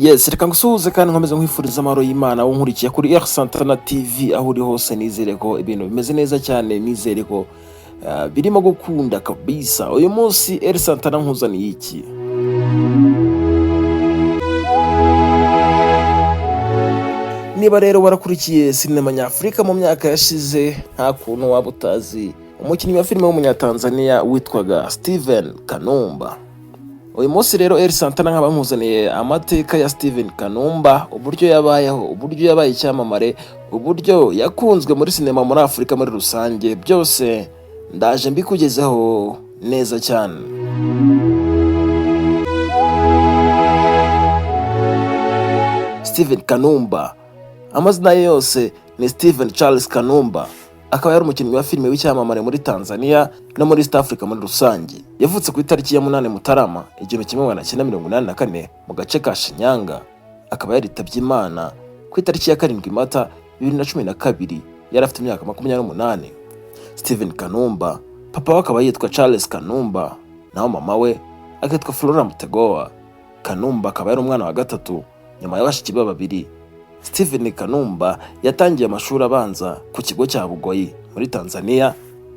Yes, reka ngusuhuze kandi nkomeze nkwifuriza amahoro y'Imana aho nkurikiye kuri R Santana TV aho uri hose, nizere ko ibintu bimeze neza cyane, nizere ko birimo gukunda kabisa. Uyu munsi R Santana nkuzaniye iki? Niba rero warakurikiye sinema nyafurika mu myaka yashize, nta kuntu waba utazi umukinnyi wa filime w'umunyatanzania witwaga Steven Kanumba. Uyu munsi rero R Santana nkaba nkuzaniye amateka ya Steven Kanumba, uburyo yabayeho, uburyo yabaye icyamamare, uburyo yakunzwe muri sinema muri Afurika muri rusange, byose ndaje mbikugezeho neza cyane. Steven Kanumba, amazina ye yose ni Steven Charles Kanumba, akaba yari umukinnyi wa filime w'icyamamare muri Tanzania no muri East Africa muri rusange. Yavutse ku itariki ya 8 Mutarama 1984 mu gace ka Shinyanga, akaba yaritabye Imana ku itariki ya 7 Mata 2012, yari afite imyaka 28. Steven Kanumba, papa we akaba yitwa Charles Kanumba, naho mama we akitwa Flora Mutegoa. Kanumba akaba yari umwana wa gatatu nyuma y'abashiki be babiri. Steven Kanumba yatangiye amashuri abanza ku kigo cya Bugoyi muri Tanzania,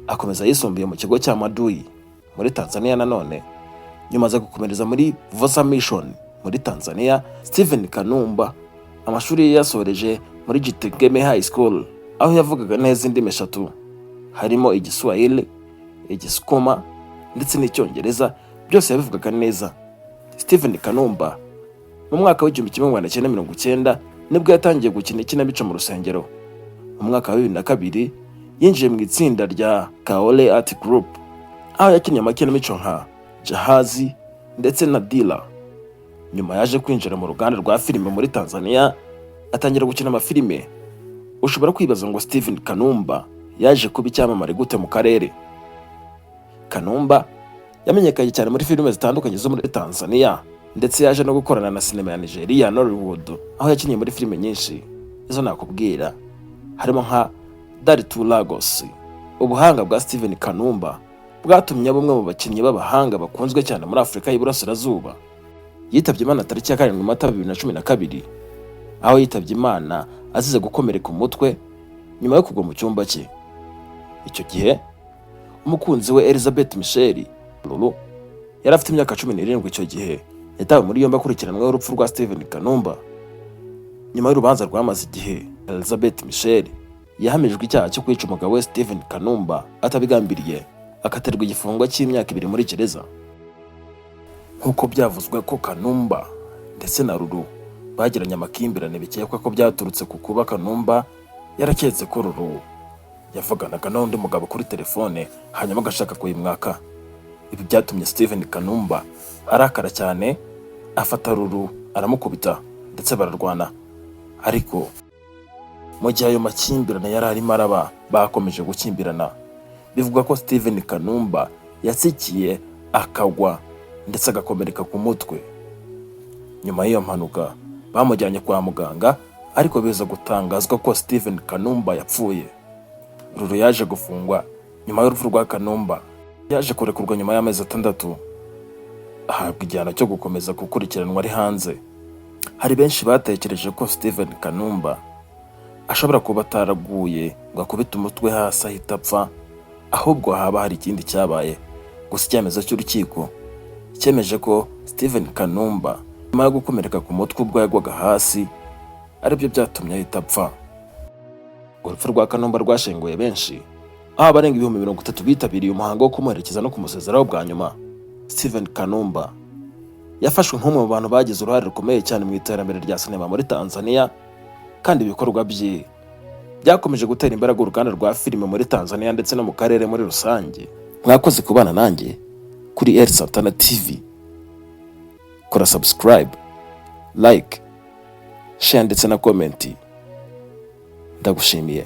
akomeza yisumbuye mu kigo cya Madui muri Tanzania nanone. Nyuma aza gukomereza muri Vosa Mission muri Tanzania. Steven Kanumba amashuri ye yasoreje muri Jitegeme High School, aho yavugaga neza indimi eshatu, harimo Igiswahili, Igisukuma ndetse n'Icyongereza, byose yabivugaga neza. Steven Kanumba mu mwaka w'1990 nibwo yatangiye gukina ikinamico mu rusengero. Mu mwaka wa 2002 yinjiye mu itsinda rya Kaole Art Group, aho yakinnye amakinamico nka Jahazi ndetse na Dila. Nyuma yaje kwinjira mu ruganda rwa filime muri Tanzania, atangira gukina amafilime. Ushobora kwibaza ngo Steven Kanumba yaje kuba icyamamare gute mu karere? Kanumba yamenyekanye cyane muri filime zitandukanye zo muri Tanzania, ndetse yaje no gukorana na sinema ya Nigeria Nollywood, aho yakinnye muri filime nyinshi. Izo nakubwira harimo nka Dar to Lagos. Ubuhanga bwa Steven Kanumba bwatumye bumwe mu bakinnyi b'abahanga bakunzwe cyane muri Afurika y'Iburasirazuba. Yitabye Imana tariki ya 7 Mata 2012, aho yitabye Imana azize gukomereka umutwe nyuma yo kugwa mu cyumba cye. Icyo gihe umukunzi we Elizabeth Michelle Lulu yari afite imyaka 17 icyo gihe. Yatawe muri yombi akurikiranweho urupfu rwa Steven Kanumba. Nyuma y'urubanza rwamaze igihe, Elizabeth Michelle yahamijwe icyaha cyo kwica umugabo we Steven Kanumba atabigambiriye, akaterwa igifungo cy'imyaka 2 muri gereza. Nk'uko byavuzwe ko Kanumba ndetse na Lulu bagiranye amakimbirane, bikekwa ko byaturutse ku kuba Kanumba yaraketse ko Lulu yavuganaga n'undi mugabo kuri telefone hanyuma agashaka kuyimwaka. Ibi byatumye Steven Kanumba arakara cyane, afata Lulu aramukubita ndetse bararwana. Ariko mu gihe ayo makimbirane yari arimo araba, bakomeje gukimbirana. Bivugwa ko Steven Kanumba yatsikiye akagwa ndetse agakomereka ku mutwe. Nyuma y'iyo mpanuka bamujyanye kwa muganga, ariko biza gutangazwa ko Steven Kanumba yapfuye. Lulu yaje gufungwa nyuma y'urupfu rwa Kanumba. Yaje kurekurwa nyuma y'amezi 6, ahabwa igihano cyo gukomeza gukurikiranwa ari hanze. Hari benshi batekereje ko Steven Kanumba ashobora kuba ataraguye ngo akubite umutwe hasi ahita apfa, ahubwo haba hari ikindi cyabaye. Gusa icyemezo cy'urukiko cyemeje ko Steven Kanumba nyuma yo gukomereka ku mutwe ubwo yagwaga hasi aribyo byatumye ahita apfa. Urupfu rwa Kanumba rwashenguye benshi, aho abarenga 30,000 bitabiriye umuhango wo kumuherekeza no kumusezeraho bwa nyuma. Steven Kanumba yafashwe nk'umwe mu bantu bagize uruhare rukomeye cyane mu iterambere rya sinema muri Tanzania, kandi ibikorwa bye byakomeje gutera imbaraga uruganda rwa filime muri Tanzania ndetse no mu karere muri rusange. Mwakoze kubana nanjye kuri R Santana TV. Kora subscribe, like, share ndetse na comment. Ndagushimiye.